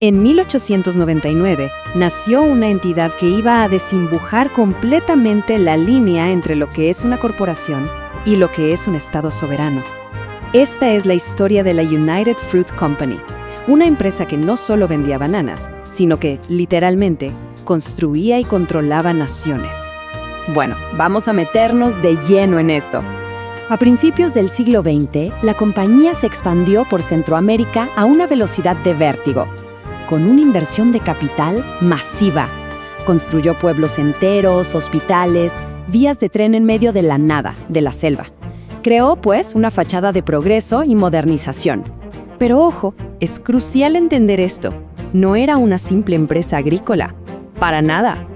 En 1899 nació una entidad que iba a desembujar completamente la línea entre lo que es una corporación y lo que es un estado soberano. Esta es la historia de la United Fruit Company, una empresa que no solo vendía bananas, sino que, literalmente, construía y controlaba naciones. Bueno, vamos a meternos de lleno en esto. A principios del siglo XX, la compañía se expandió por Centroamérica a una velocidad de vértigo, con una inversión de capital masiva. Construyó pueblos enteros, hospitales, vías de tren en medio de la nada, de la selva. Creó, pues, una fachada de progreso y modernización. Pero ojo, es crucial entender esto. No era una simple empresa agrícola. Para nada.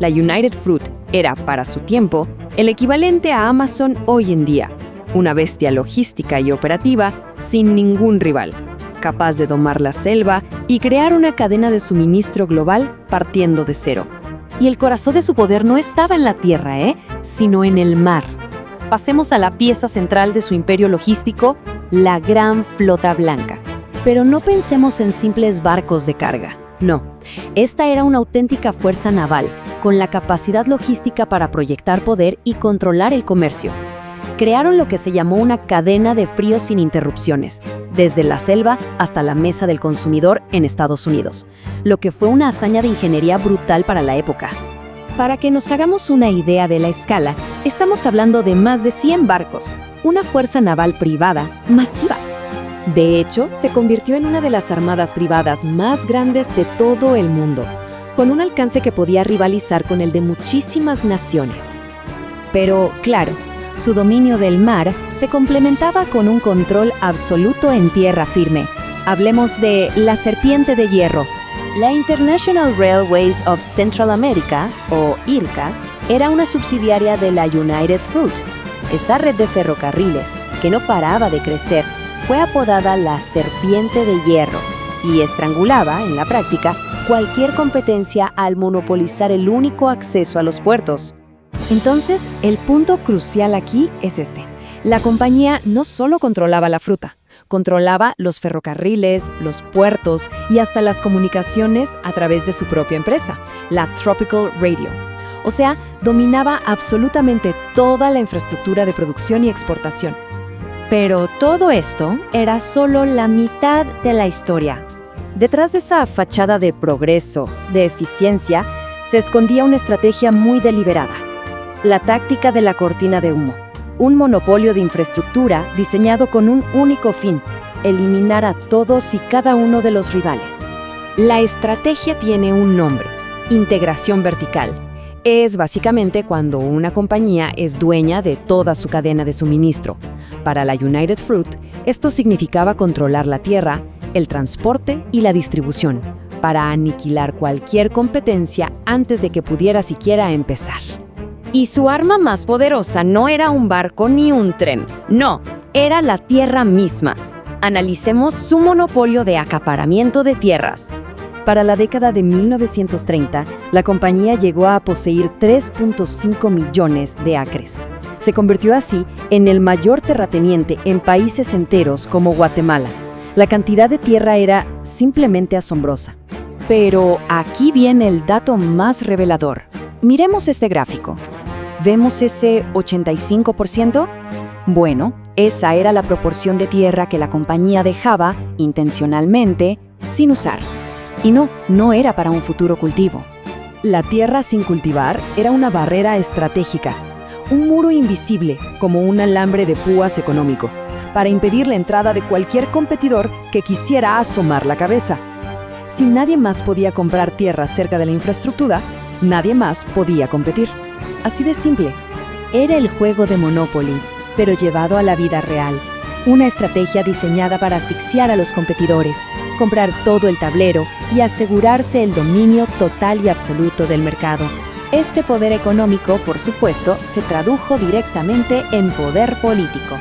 La United Fruit era, para su tiempo, el equivalente a Amazon hoy en día. Una bestia logística y operativa sin ningún rival, capaz de domar la selva y crear una cadena de suministro global partiendo de cero. Y el corazón de su poder no estaba en la tierra, sino en el mar. Pasemos a la pieza central de su imperio logístico, la Gran Flota Blanca. Pero no pensemos en simples barcos de carga. No, esta era una auténtica fuerza naval, con la capacidad logística para proyectar poder y controlar el comercio. Crearon lo que se llamó una cadena de frío sin interrupciones, desde la selva hasta la mesa del consumidor en Estados Unidos, lo que fue una hazaña de ingeniería brutal para la época. Para que nos hagamos una idea de la escala, estamos hablando de más de 100 barcos, una fuerza naval privada masiva. De hecho, se convirtió en una de las armadas privadas más grandes de todo el mundo, con un alcance que podía rivalizar con el de muchísimas naciones. Pero, claro, su dominio del mar se complementaba con un control absoluto en tierra firme. Hablemos de la Serpiente de Hierro. La International Railways of Central America, o IRCA, era una subsidiaria de la United Fruit. Esta red de ferrocarriles, que no paraba de crecer, fue apodada la Serpiente de Hierro y estrangulaba, en la práctica, cualquier competencia al monopolizar el único acceso a los puertos. Entonces, el punto crucial aquí es este. La compañía no solo controlaba la fruta, controlaba los ferrocarriles, los puertos y hasta las comunicaciones a través de su propia empresa, la Tropical Radio. O sea, dominaba absolutamente toda la infraestructura de producción y exportación. Pero todo esto era solo la mitad de la historia. Detrás de esa fachada de progreso, de eficiencia, se escondía una estrategia muy deliberada. La táctica de la cortina de humo. Un monopolio de infraestructura diseñado con un único fin: eliminar a todos y cada uno de los rivales. La estrategia tiene un nombre: integración vertical. Es básicamente cuando una compañía es dueña de toda su cadena de suministro. Para la United Fruit, esto significaba controlar la tierra, el transporte y la distribución, para aniquilar cualquier competencia antes de que pudiera siquiera empezar. Y su arma más poderosa no era un barco ni un tren, no, era la tierra misma. Analicemos su monopolio de acaparamiento de tierras. Para la década de 1930, la compañía llegó a poseer 3.5 millones de acres. Se convirtió así en el mayor terrateniente en países enteros como Guatemala. La cantidad de tierra era simplemente asombrosa. Pero aquí viene el dato más revelador. Miremos este gráfico. ¿Vemos ese 85%? Bueno, esa era la proporción de tierra que la compañía dejaba, intencionalmente, sin usar. Y no era para un futuro cultivo. La tierra sin cultivar era una barrera estratégica, un muro invisible, como un alambre de púas económico, para impedir la entrada de cualquier competidor que quisiera asomar la cabeza. Si nadie más podía comprar tierra cerca de la infraestructura, nadie más podía competir. Así de simple. Era el juego de Monopoly, pero llevado a la vida real. Una estrategia diseñada para asfixiar a los competidores, comprar todo el tablero y asegurarse el dominio total y absoluto del mercado. Este poder económico, por supuesto, se tradujo directamente en poder político.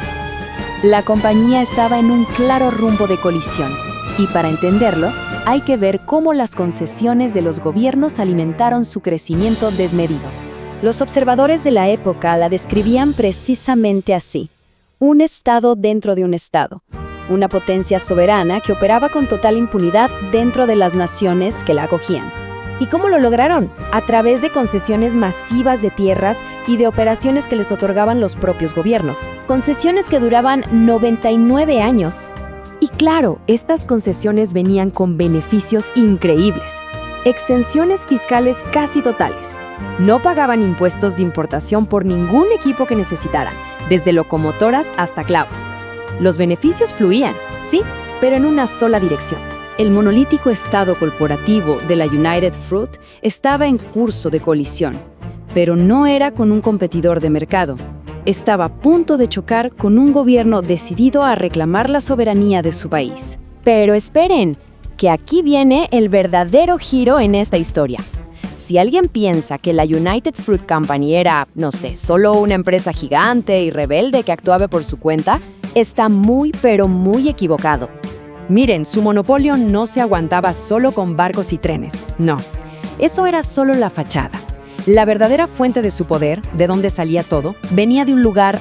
La compañía estaba en un claro rumbo de colisión, y para entenderlo, hay que ver cómo las concesiones de los gobiernos alimentaron su crecimiento desmedido. Los observadores de la época la describían precisamente así: un estado dentro de un estado, una potencia soberana que operaba con total impunidad dentro de las naciones que la acogían. ¿Y cómo lo lograron? A través de concesiones masivas de tierras y de operaciones que les otorgaban los propios gobiernos. Concesiones que duraban 99 años. Y claro, estas concesiones venían con beneficios increíbles. Exenciones fiscales casi totales. No pagaban impuestos de importación por ningún equipo que necesitara, desde locomotoras hasta clavos. Los beneficios fluían, sí, pero en una sola dirección. El monolítico estado corporativo de la United Fruit estaba en curso de colisión, pero no era con un competidor de mercado. Estaba a punto de chocar con un gobierno decidido a reclamar la soberanía de su país. Pero esperen, que aquí viene el verdadero giro en esta historia. Si alguien piensa que la United Fruit Company era, no sé, solo una empresa gigante y rebelde que actuaba por su cuenta, está muy pero muy equivocado. Miren, su monopolio no se aguantaba solo con barcos y trenes. No, eso era solo la fachada. La verdadera fuente de su poder, de donde salía todo, venía de un lugar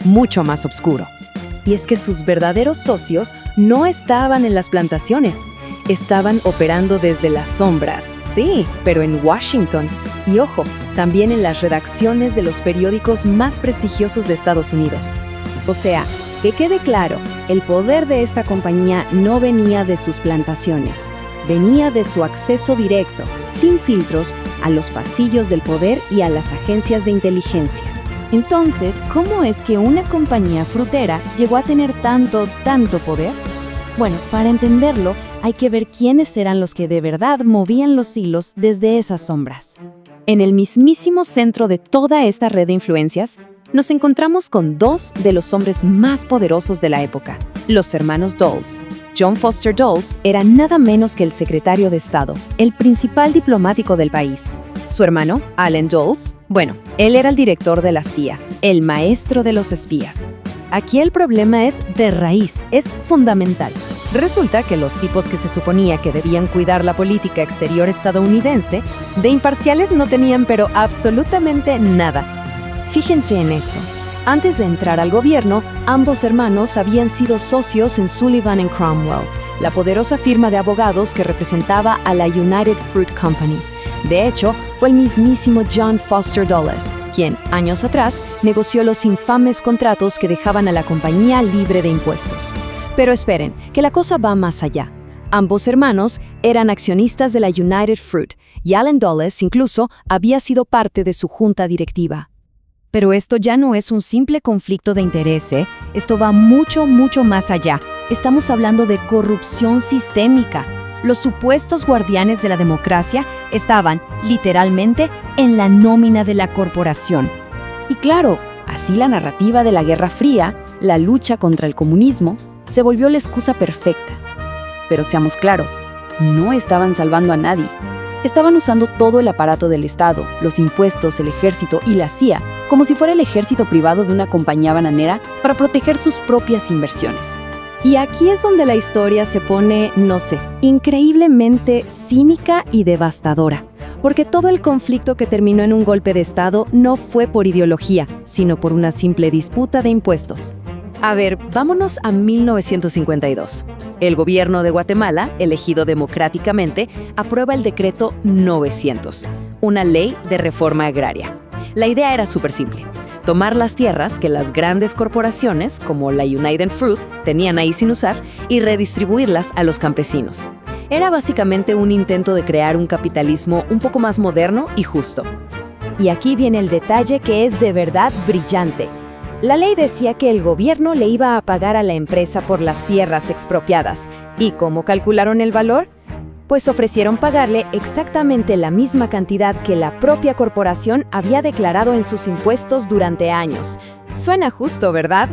mucho más oscuro. Y es que sus verdaderos socios no estaban en las plantaciones, estaban operando desde las sombras, sí, pero en Washington. Y ojo, también en las redacciones de los periódicos más prestigiosos de Estados Unidos. O sea, que quede claro, el poder de esta compañía no venía de sus plantaciones, venía de su acceso directo, sin filtros, a los pasillos del poder y a las agencias de inteligencia. Entonces, ¿cómo es que una compañía frutera llegó a tener tanto poder? Bueno, para entenderlo, hay que ver quiénes eran los que de verdad movían los hilos desde esas sombras. En el mismísimo centro de toda esta red de influencias, nos encontramos con dos de los hombres más poderosos de la época, los hermanos Dulles. John Foster Dulles era nada menos que el secretario de Estado, el principal diplomático del país. Su hermano, Allen Dulles, bueno, él era el director de la CIA, el maestro de los espías. Aquí el problema es de raíz, es fundamental. Resulta que los tipos que se suponía que debían cuidar la política exterior estadounidense, de imparciales no tenían pero absolutamente nada. Fíjense en esto. Antes de entrar al gobierno, ambos hermanos habían sido socios en Sullivan & Cromwell, la poderosa firma de abogados que representaba a la United Fruit Company. De hecho, fue el mismísimo John Foster Dulles, quien, años atrás, negoció los infames contratos que dejaban a la compañía libre de impuestos. Pero esperen, que la cosa va más allá. Ambos hermanos eran accionistas de la United Fruit, y Allen Dulles incluso había sido parte de su junta directiva. Pero esto ya no es un simple conflicto de interés, ¿eh? Esto va mucho más allá. Estamos hablando de corrupción sistémica. Los supuestos guardianes de la democracia estaban, literalmente, en la nómina de la corporación. Y claro, así la narrativa de la Guerra Fría, la lucha contra el comunismo, se volvió la excusa perfecta. Pero seamos claros, no estaban salvando a nadie. Estaban usando todo el aparato del Estado, los impuestos, el ejército y la CIA, como si fuera el ejército privado de una compañía bananera para proteger sus propias inversiones. Y aquí es donde la historia se pone, no sé, increíblemente cínica y devastadora. Porque todo el conflicto que terminó en un golpe de Estado no fue por ideología, sino por una simple disputa de impuestos. A ver, vámonos a 1952. El gobierno de Guatemala, elegido democráticamente, aprueba el decreto 900, una ley de reforma agraria. La idea era súper simple: tomar las tierras que las grandes corporaciones, como la United Fruit, tenían ahí sin usar y redistribuirlas a los campesinos. Era básicamente un intento de crear un capitalismo un poco más moderno y justo. Y aquí viene el detalle que es de verdad brillante. La ley decía que el gobierno le iba a pagar a la empresa por las tierras expropiadas. ¿Y cómo calcularon el valor? Pues ofrecieron pagarle exactamente la misma cantidad que la propia corporación había declarado en sus impuestos durante años. Suena justo, ¿verdad?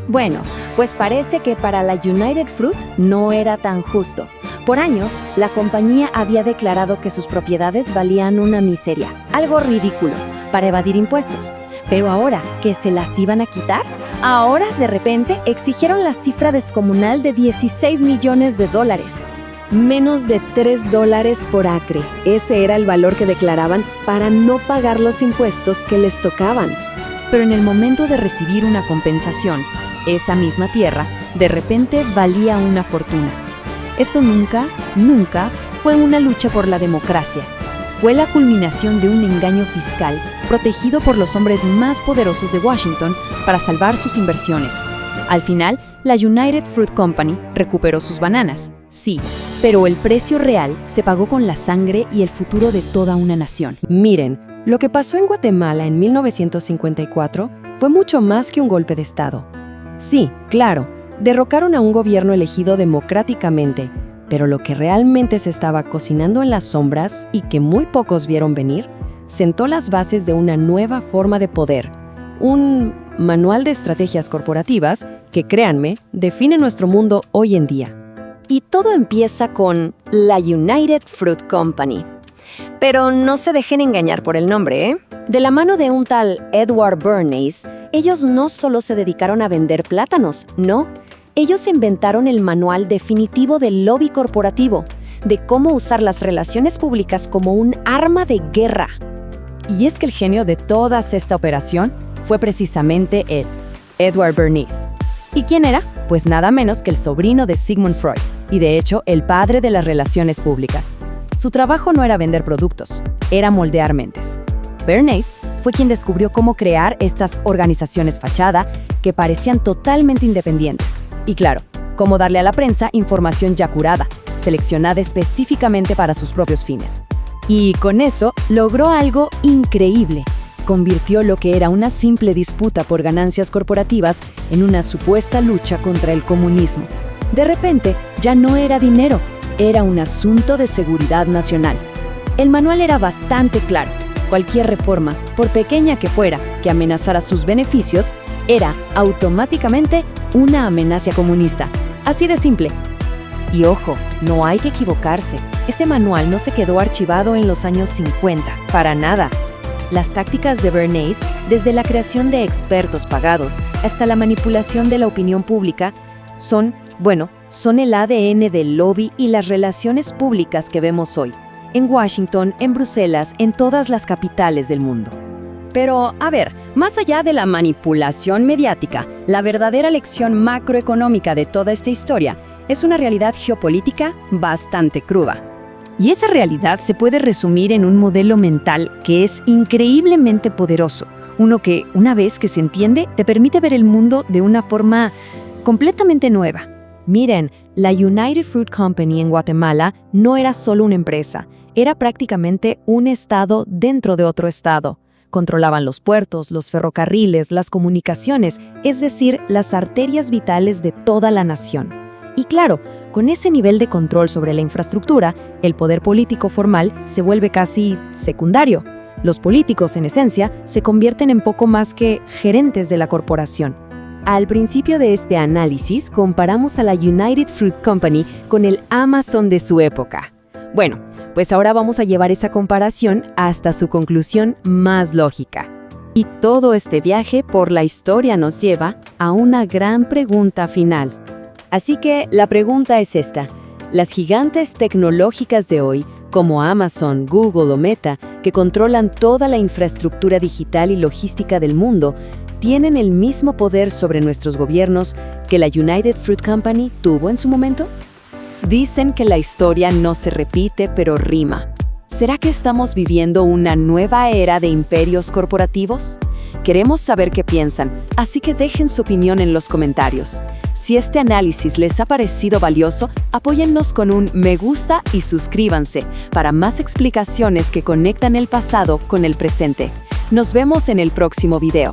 Bueno, pues parece que para la United Fruit no era tan justo. Por años, la compañía había declarado que sus propiedades valían una miseria, algo ridículo, para evadir impuestos. Pero ahora, ¿que se las iban a quitar? Ahora, de repente, exigieron la cifra descomunal de $16 millones. Menos de $3 por acre. Ese era el valor que declaraban para no pagar los impuestos que les tocaban. Pero en el momento de recibir una compensación, esa misma tierra de repente valía una fortuna. Esto nunca fue una lucha por la democracia. Fue la culminación de un engaño fiscal protegido por los hombres más poderosos de Washington para salvar sus inversiones. Al final, la United Fruit Company recuperó sus bananas, sí, pero el precio real se pagó con la sangre y el futuro de toda una nación. Miren, lo que pasó en Guatemala en 1954 fue mucho más que un golpe de Estado. Sí, claro, derrocaron a un gobierno elegido democráticamente, pero lo que realmente se estaba cocinando en las sombras y que muy pocos vieron venir, sentó las bases de una nueva forma de poder, un manual de estrategias corporativas que, créanme, define nuestro mundo hoy en día. Y todo empieza con la United Fruit Company. Pero no se dejen engañar por el nombre, ¿eh? De la mano de un tal Edward Bernays, ellos no solo se dedicaron a vender plátanos, no. Ellos inventaron el manual definitivo del lobby corporativo, de cómo usar las relaciones públicas como un arma de guerra. Y es que el genio de toda esta operación fue precisamente él, Edward Bernays. ¿Y quién era? Pues nada menos que el sobrino de Sigmund Freud, y de hecho el padre de las relaciones públicas. Su trabajo no era vender productos, era moldear mentes. Bernays fue quien descubrió cómo crear estas organizaciones fachada que parecían totalmente independientes. Y claro, cómo darle a la prensa información ya curada, seleccionada específicamente para sus propios fines. Y con eso logró algo increíble. Convirtió lo que era una simple disputa por ganancias corporativas en una supuesta lucha contra el comunismo. De repente, ya no era dinero, era un asunto de seguridad nacional. El manual era bastante claro. Cualquier reforma, por pequeña que fuera, que amenazara sus beneficios, era automáticamente una amenaza comunista. Así de simple. Y ojo, no hay que equivocarse. Este manual no se quedó archivado en los años 50, para nada. Las tácticas de Bernays, desde la creación de expertos pagados hasta la manipulación de la opinión pública, son el ADN del lobby y las relaciones públicas que vemos hoy, en Washington, en Bruselas, en todas las capitales del mundo. Pero, a ver, más allá de la manipulación mediática, la verdadera lección macroeconómica de toda esta historia es una realidad geopolítica bastante cruda. Y esa realidad se puede resumir en un modelo mental que es increíblemente poderoso, uno que, una vez que se entiende, te permite ver el mundo de una forma completamente nueva. Miren, la United Fruit Company en Guatemala no era solo una empresa, era prácticamente un estado dentro de otro estado. Controlaban los puertos, los ferrocarriles, las comunicaciones, es decir, las arterias vitales de toda la nación. Y claro, con ese nivel de control sobre la infraestructura, el poder político formal se vuelve casi secundario. Los políticos, en esencia, se convierten en poco más que gerentes de la corporación. Al principio de este análisis, comparamos a la United Fruit Company con el Amazon de su época. Bueno, pues ahora vamos a llevar esa comparación hasta su conclusión más lógica. Y todo este viaje por la historia nos lleva a una gran pregunta final. Así que la pregunta es esta: ¿las gigantes tecnológicas de hoy, como Amazon, Google o Meta, que controlan toda la infraestructura digital y logística del mundo, tienen el mismo poder sobre nuestros gobiernos que la United Fruit Company tuvo en su momento? Dicen que la historia no se repite, pero rima. ¿Será que estamos viviendo una nueva era de imperios corporativos? Queremos saber qué piensan, así que dejen su opinión en los comentarios. Si este análisis les ha parecido valioso, apóyennos con un me gusta y suscríbanse para más explicaciones que conectan el pasado con el presente. Nos vemos en el próximo video.